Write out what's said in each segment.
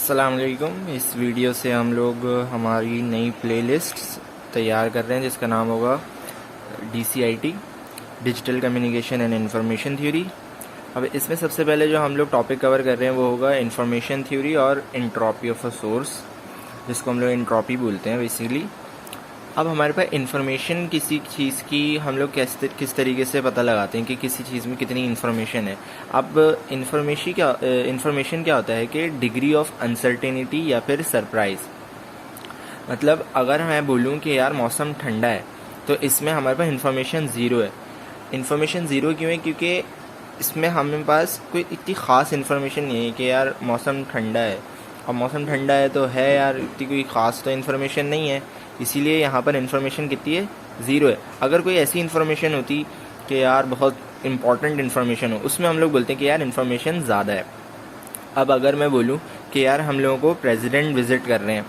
अस्सलाम वालेकुम। इस वीडियो से हम लोग हमारी नई प्लेलिस्ट तैयार कर रहे हैं जिसका नाम होगा DCIT, digital communication and information theory. अब इसमें सबसे पहले जो हम लोग टॉपिक कवर कर रहे हैं वो होगा इंफॉर्मेशन थ्योरी और एंट्रोपी ऑफ अ सोर्स, जिसको हम लोग एंट्रोपी बोलते हैं बेसिकली। अब हमारे पास इन्फॉर्मेशन किसी चीज़ की हम लोग किस तरीके से पता लगाते हैं कि किसी चीज़ में कितनी इन्फॉर्मेशन है। अब इन्फॉर्मेशन क्या होता है कि डिग्री ऑफ अनसर्टेनिटी या फिर सरप्राइज। मतलब अगर मैं बोलूँ कि यार मौसम ठंडा है तो इसमें हमारे पास इन्फॉर्मेशन ज़ीरो है। इन्फॉर्मेशन ज़ीरो क्यों है? क्योंकि इसमें हमारे पास कोई इतनी ख़ास इन्फॉर्मेशन नहीं है कि यार मौसम ठंडा है। अब मौसम ठंडा है तो है यार, इतनी कोई ख़ास तो इन्फॉर्मेशन नहीं है, इसीलिए यहाँ पर इन्फॉर्मेशन कितनी है? ज़ीरो है। अगर कोई ऐसी इन्फॉर्मेशन होती कि यार बहुत इंपॉर्टेंट इन्फॉर्मेशन हो, उसमें हम लोग बोलते हैं कि यार इन्फॉर्मेशन ज़्यादा है। अब अगर मैं बोलूँ कि यार हम लोगों को प्रेसिडेंट विज़िट कर रहे हैं,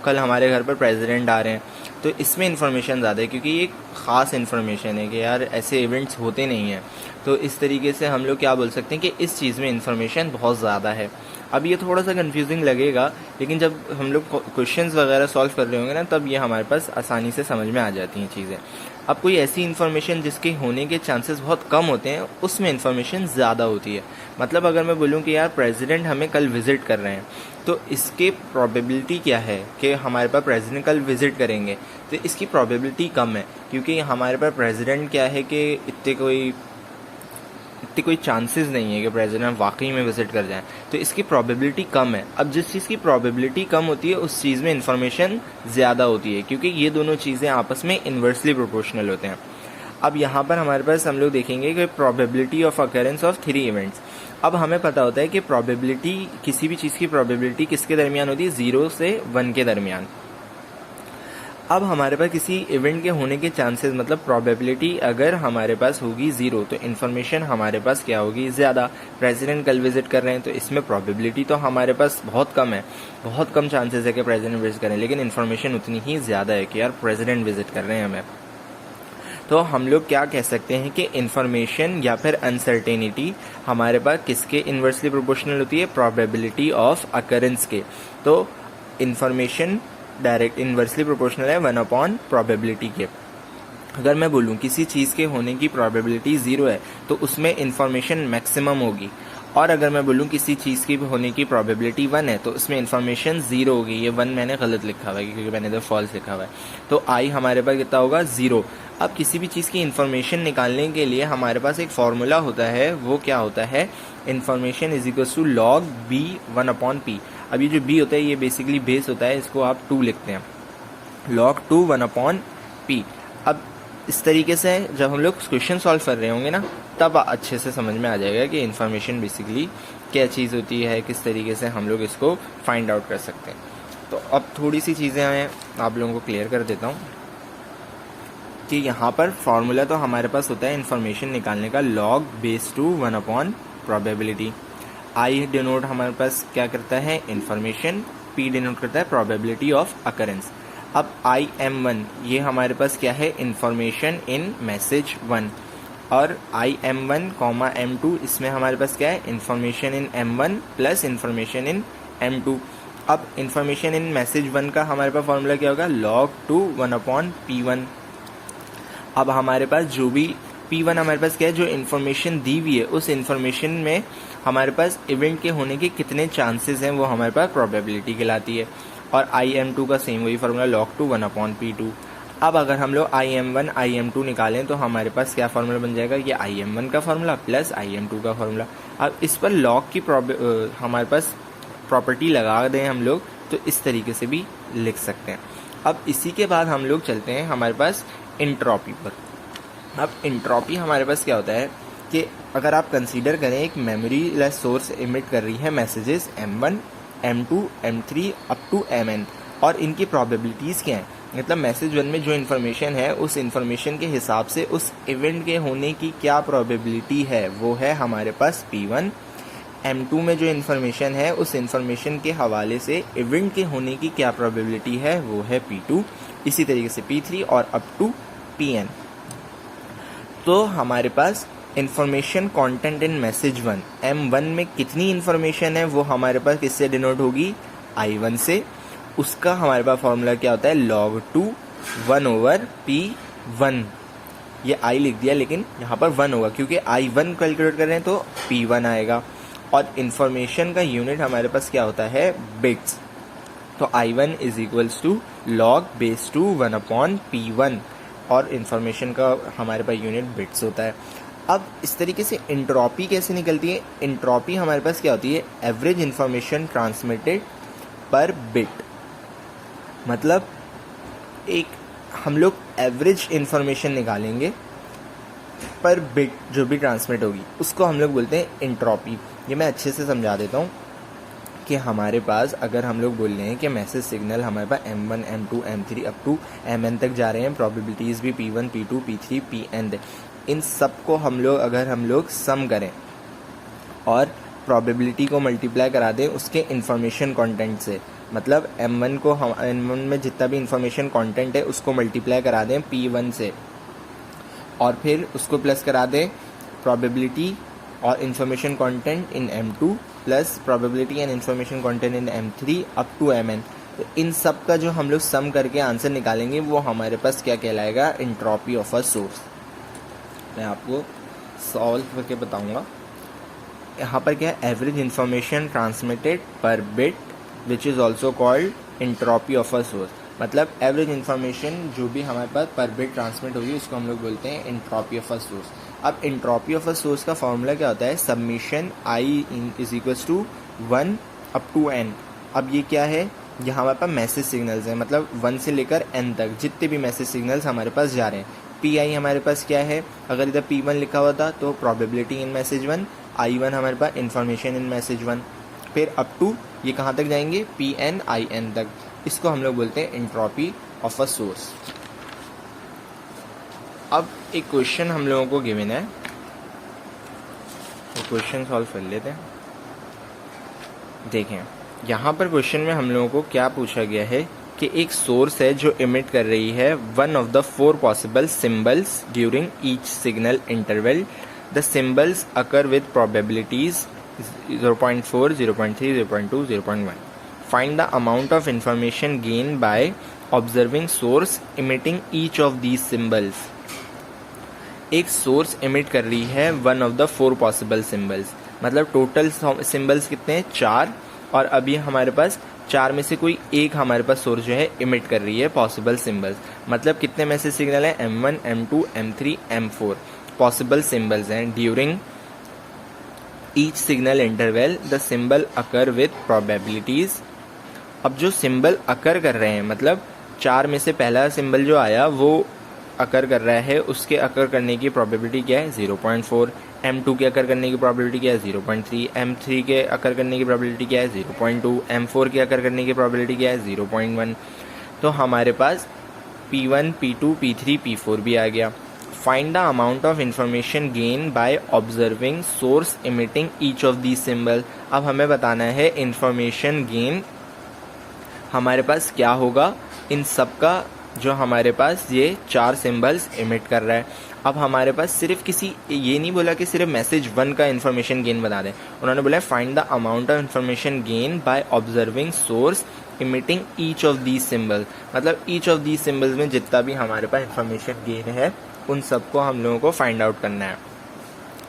कल हमारे घर पर प्रेसिडेंट आ रहे हैं, तो इसमें इन्फॉर्मेशन ज़्यादा है क्योंकि ये एक ख़ास इन्फॉर्मेशन है कि यार ऐसे इवेंट्स होते नहीं हैं। तो इस तरीके से हम लोग क्या बोल सकते हैं कि इस चीज़ में इन्फॉर्मेशन बहुत ज़्यादा है। अब ये थोड़ा सा कंफ्यूजिंग लगेगा, लेकिन जब हम लोग क्वेश्चंस वगैरह सॉल्व कर रहे होंगे ना, तब ये हमारे पास आसानी से समझ में आ जाती हैं चीज़ें। अब कोई ऐसी इन्फॉर्मेशन जिसके होने के चांसेस बहुत कम होते हैं, उसमें इन्फॉर्मेशन ज़्यादा होती है। मतलब अगर मैं बोलूँ कि यार प्रेसिडेंट हमें कल विज़िट कर रहे हैं, तो इसके प्रोबेबिलिटी क्या है कि हमारे पास प्रेसिडेंट कल विज़िट करेंगे, तो इसकी प्रोबेबिलिटी कम है क्योंकि हमारे पास प्रेसिडेंट क्या है कि इतने कोई चांसेस नहीं है कि प्रेसिडेंट वाकई में विजिट कर जाएं, तो इसकी प्रोबेबिलिटी कम है। अब जिस चीज़ की प्रोबेबिलिटी कम होती है उस चीज़ में इन्फॉर्मेशन ज़्यादा होती है क्योंकि ये दोनों चीज़ें आपस में इन्वर्सली प्रोपोर्शनल होते हैं। अब यहाँ पर हमारे पास हम लोग देखेंगे कि probability of occurrence of 3 events. अब हमें पता होता है कि प्रोबेबिलिटी, किसी भी चीज़ की प्रोबेबिलिटी किसके दरमियान होती है? 0 से 1 के दरमियान। अब हमारे पास किसी इवेंट के होने के चांसेस, मतलब प्रोबेबिलिटी अगर हमारे पास होगी 0 तो इन्फॉर्मेशन हमारे पास क्या होगी? ज़्यादा। प्रेसिडेंट कल विजिट कर रहे हैं तो इसमें प्रोबेबिलिटी तो हमारे पास बहुत कम है, बहुत कम चांसेस है कि प्रेसिडेंट विजिट करें, लेकिन इन्फॉर्मेशन उतनी ही ज़्यादा है कि यार प्रेसिडेंट विजिट कर रहे हैं हमें। तो हम लोग क्या कह सकते हैं कि इन्फॉर्मेशन या फिर अनसर्टेनिटी हमारे पास किसके इन्वर्सली प्रोपोर्शनल होती है? प्रोबेबिलिटी ऑफ अकरेंस के। तो इन्फॉर्मेशन डायरेक्ट इन्वर्सली प्रोपोर्शनल है 1 प्रोबेबिलिटी के। अगर मैं बोलूँ किसी चीज़ के होने की प्रोबेबिलिटी 0 है तो उसमें इन्फॉर्मेशन मैक्सिमम होगी, और अगर मैं बोलूँ किसी चीज़ की होने की प्रोबेबिलिटी 1 है तो उसमें इन्फॉर्मेशन 0 होगी। ये 1 मैंने गलत लिखा हुआ है क्योंकि मैंने इधर फॉल्स लिखा हुआ है, तो आई हमारे पास कितना होगा? 0। अब किसी भी चीज़ की इन्फॉर्मेशन निकालने के लिए हमारे पास एक फार्मूला होता है, वो क्या होता है? Information is equal to log b 1/p। अब ये जो b होता है ये बेसिकली बेस होता है, इसको आप 2 लिखते हैं, log 2 1/p। अब इस तरीके से जब हम लोग क्वेश्चन सॉल्व कर रहे होंगे ना, तब अच्छे से समझ में आ जाएगा कि इन्फॉर्मेशन बेसिकली क्या चीज़ होती है, किस तरीके से हम लोग इसको फाइंड आउट कर सकते हैं। तो अब थोड़ी सी चीज़ें मैं आप लोगों को क्लियर कर देता हूँ कि यहाँ पर फॉर्मूला तो हमारे पास होता है इन्फॉर्मेशन निकालने का log बेस 2 1 प्रोबेबिलिटी। आई डिनोट हमारे पास क्या करता है? इन्फॉर्मेशन। पी डिनोट करता है प्रोबेबिलिटी ऑफ अकरेंस। अब IM1 ये हमारे पास क्या है? इन्फॉर्मेशन इन मैसेज 1, और IM1 M2 इसमें हमारे पास क्या है? Information in M1 plus information in M2। अब इन्फॉर्मेशन इन मैसेज 1 का हमारे पास फॉर्मूला क्या होगा? log 2 1/P1। अब हमारे पास जो भी P1 हमारे पास क्या है? जो इन्फॉर्मेशन दी हुई है उस इन्फॉर्मेशन में हमारे पास इवेंट के होने के कितने चांसेस हैं, वो हमारे पास प्रोबेबिलिटी कहलाती है। और IM2 का सेम वही फार्मूला log 2 1/P2। अब अगर हम लोग IM1 IM2 निकालें तो हमारे पास क्या फार्मूला बन जाएगा? ये IM1 का फार्मूला प्लस IM2 का फार्मूला। अब इस पर log की हमारे पास प्रॉपर्टी लगा दें हम लोग, तो इस तरीके से भी लिख सकते हैं। अब इसी के बाद हम लोग चलते हैं हमारे पास एंट्रोपी पर। अब एंट्रोपी हमारे पास क्या होता है कि अगर आप कंसीडर करें एक मेमोरी लेस सोर्स इमिट कर रही है messages M1 M2 M3 up to Mn, और इनकी प्रोबेबिलिटीज़ क्या हैं? मतलब मैसेज 1 में जो इन्फॉर्मेशन है उस इन्फॉर्मेशन के हिसाब से उस इवेंट के होने की क्या प्रोबेबिलिटी है, वो है हमारे पास P1। M2 में जो इन्फॉर्मेशन है उस इन्फॉर्मेशन के हवाले से इवेंट के होने की क्या प्रोबेबिलिटी है, वो है P2। इसी तरीके से P3 और अप टू Pn। तो हमारे पास information content in message 1, M1 में कितनी इन्फॉर्मेशन है वो हमारे पास किससे डिनोट होगी, I1 से। उसका हमारे पास फॉर्मूला क्या होता है, log 2 1/P1। ये I लिख दिया लेकिन यहाँ पर 1 होगा क्योंकि I1 कैलकुलेट कर रहे हैं तो P1 आएगा। और इन्फॉर्मेशन का यूनिट हमारे पास क्या होता है, बिट्स। तो I1 is equals to log base 2 1/P1 और इन्फॉर्मेशन का हमारे पास यूनिट बिट्स होता है। अब इस तरीके से इंट्रॉपी कैसे निकलती है, इंट्रॉपी हमारे पास क्या होती है, एवरेज इन्फॉर्मेशन ट्रांसमिटेड पर बिट। मतलब एक हम लोग एवरेज इन्फॉर्मेशन निकालेंगे पर बिट जो भी ट्रांसमिट होगी उसको हम लोग बोलते हैं इंट्रॉपी। ये मैं अच्छे से समझा देता हूँ कि हमारे पास अगर हम लोग बोल रहे हैं कि मैसेज सिग्नल हमारे पास M1 M2 M3 up to Mn तक जा रहे हैं, प्रोबेबिलिटीज़ भी P1 P2 P3 Pn, इन सब को हम लोग सम करें और प्रोबेबिलिटी को मल्टीप्लाई करा दें उसके इन्फॉर्मेशन कंटेंट से, मतलब M1 में जितना भी इन्फॉर्मेशन कंटेंट है उसको मल्टीप्लाई करा दें P1 से और फिर उसको प्लस करा दें प्रोबेबिलिटी और information content in M2 plus probability and information content in M3 up to Mn। तो इन सब का जो हम लोग सम करके आंसर निकालेंगे वो हमारे पास क्या कहलाएगा, इंट्रॉपी ऑफ अ सोर्स। मैं आपको सॉल्व करके बताऊंगा। यहाँ पर क्या है, एवरेज इन्फॉर्मेशन ट्रांसमिटेड पर bit which is also called entropy of a source. मतलब एवरेज इन्फॉर्मेशन जो भी हमारे पास पर बिट ट्रांसमिट होगी उसको हम लोग बोलते हैं इंट्रॉपी ऑफ अ सोर्स। अब इंट्रॉपी ऑफ अ सोर्स का फॉर्मूला क्या होता है, summation I is equals to 1 up to n। अब ये क्या है, यहाँ हमारे पास मैसेज सिग्नल्स हैं, मतलब 1 से लेकर n तक जितने भी मैसेज सिग्नल्स हमारे पास जा रहे हैं। Pi हमारे पास क्या है, अगर इधर P1 लिखा हुआ था तो प्रोबेबिलिटी इन मैसेज 1, I1 हमारे पास इन्फॉर्मेशन इन मैसेज 1, फिर अप टू ये कहाँ तक जाएंगे, Pn In तक। इसको हम लोग बोलते हैं इंट्रॉपी ऑफ अ सोर्स। अब एक क्वेश्चन हम लोगों को गिवन है, तो क्वेश्चन सॉल्व कर लेते हैं। देखें यहाँ पर क्वेश्चन में हम लोगों को क्या पूछा गया है कि एक सोर्स है जो इमिट कर रही है one of the 4 possible symbols during each signal interval. The symbols occur with probabilities 0.4, 0.3, 0.2, 0.1. Find the amount of information gained by observing source emitting each of these symbols. एक सोर्स इमिट कर रही है one of the 4 possible symbols, मतलब total symbols कितने हैं, 4, और अभी हमारे पास 4 में से कोई एक हमारे पास सोर्स जो है इमिट कर रही है पॉसिबल सिंबल्स। मतलब कितने मैसेज सिग्नल है, M1 M2 M3 M4 possible symbols हैं। During each signal interval the symbol occur with probabilities. अब जो सिंबल अकर कर रहे हैं, मतलब 4 में से पहला सिंबल जो आया वो अकर कर रहा है, उसके अकर करने की प्रोबेबिलिटी क्या है, 0.4। M2 के अकर करने की प्रोबेबिलिटी क्या है, 0.3। M3 के अकर करने की प्रोबेबिलिटी क्या है, 0.2। M4 के अकर करने की प्रोबेबिलिटी क्या है, 0.1। तो हमारे पास P1 P2 P3 P4 भी आ गया। Find the amount of information gain by observing source emitting each of these symbol. अब हमें बताना है इंफॉर्मेशन गेन हमारे पास क्या होगा इन सब का जो हमारे पास ये 4 सिंबल्स इमिट कर रहा है। अब हमारे पास सिर्फ किसी ये नहीं बोला कि सिर्फ मैसेज 1 का इन्फॉर्मेशन गेन बता दें, उन्होंने बोला find the amount of information gain by observing source emitting each of these symbol. मतलब ईच ऑफ दीज सिंबल्स में जितना भी हमारे पास इन्फॉर्मेशन गेन है उन सबको हम लोगों को फाइंड आउट करना है।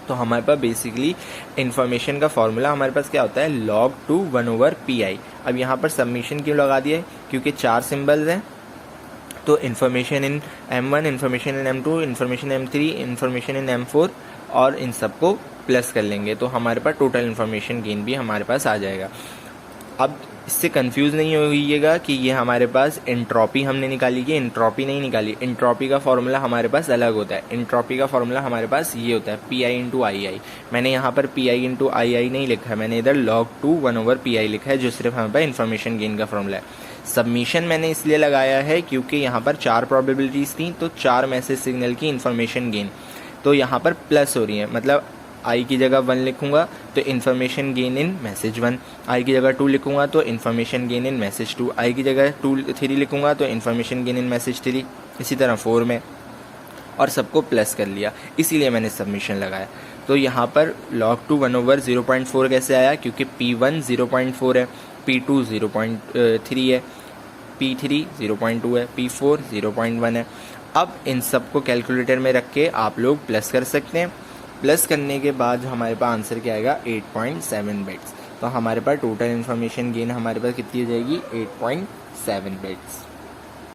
तो हमारे पास बेसिकली इन्फॉर्मेशन का फॉर्मूला हमारे पास क्या होता है, log 2 1/Pi। अब यहाँ पर सबमिशन क्यों लगा दिया है, क्योंकि 4 सिंबल्स हैं, तो information in M1, information in M2, information M3, information in M4 और इन सबको प्लस कर लेंगे तो हमारे पास टोटल इन्फॉर्मेशन गेन भी हमारे पास आ जाएगा। अब इससे कंफ्यूज नहीं होइएगा कि ये हमारे पास इंट्रॉपी हमने निकाली कि इंट्रॉपी नहीं निकाली। इंट्रॉपी का फॉर्मूला हमारे पास अलग होता है। इंट्रॉपी का फॉर्मूला हमारे पास ये होता है Pi इंटू II। मैंने यहाँ पर Pi इंटू II नहीं लिखा है, मैंने इधर log 2 1/Pi लिखा है जो सिर्फ हमारे पास इन्फॉर्मेशन गेन का फॉर्मूला है। सबमिशन मैंने इसलिए लगाया है क्योंकि यहाँ पर 4 प्रोबेबिलिटीज़ थी, तो 4 मैसेज सिग्नल की इन्फॉर्मेशन गेन तो यहाँ पर प्लस हो रही है। मतलब I की जगह 1 लिखूंगा तो information gain in message 1, I की जगह 2 लिखूंगा तो information gain in message 2, I की जगह 3 लिखूंगा तो इन्फॉर्मेशन गेन इन मैसेज 3, इसी तरह 4 में। और सबको प्लस कर लिया, इसीलिए मैंने सबमिशन लगाया। तो यहाँ पर log 2 1/0.4 कैसे आया, क्योंकि P1 0.4 है, P2 0.3 है, P3 0.2 है, P4 0.1 है। अब इन सबको कैलकुलेटर में रख के आप लोग प्लस कर सकते हैं। प्लस करने के बाद हमारे पास आंसर क्या आएगा, 8.7 बिट्स। तो हमारे पास टोटल इन्फॉर्मेशन गेन हमारे पास कितनी हो जाएगी, 8.7 बिट्स।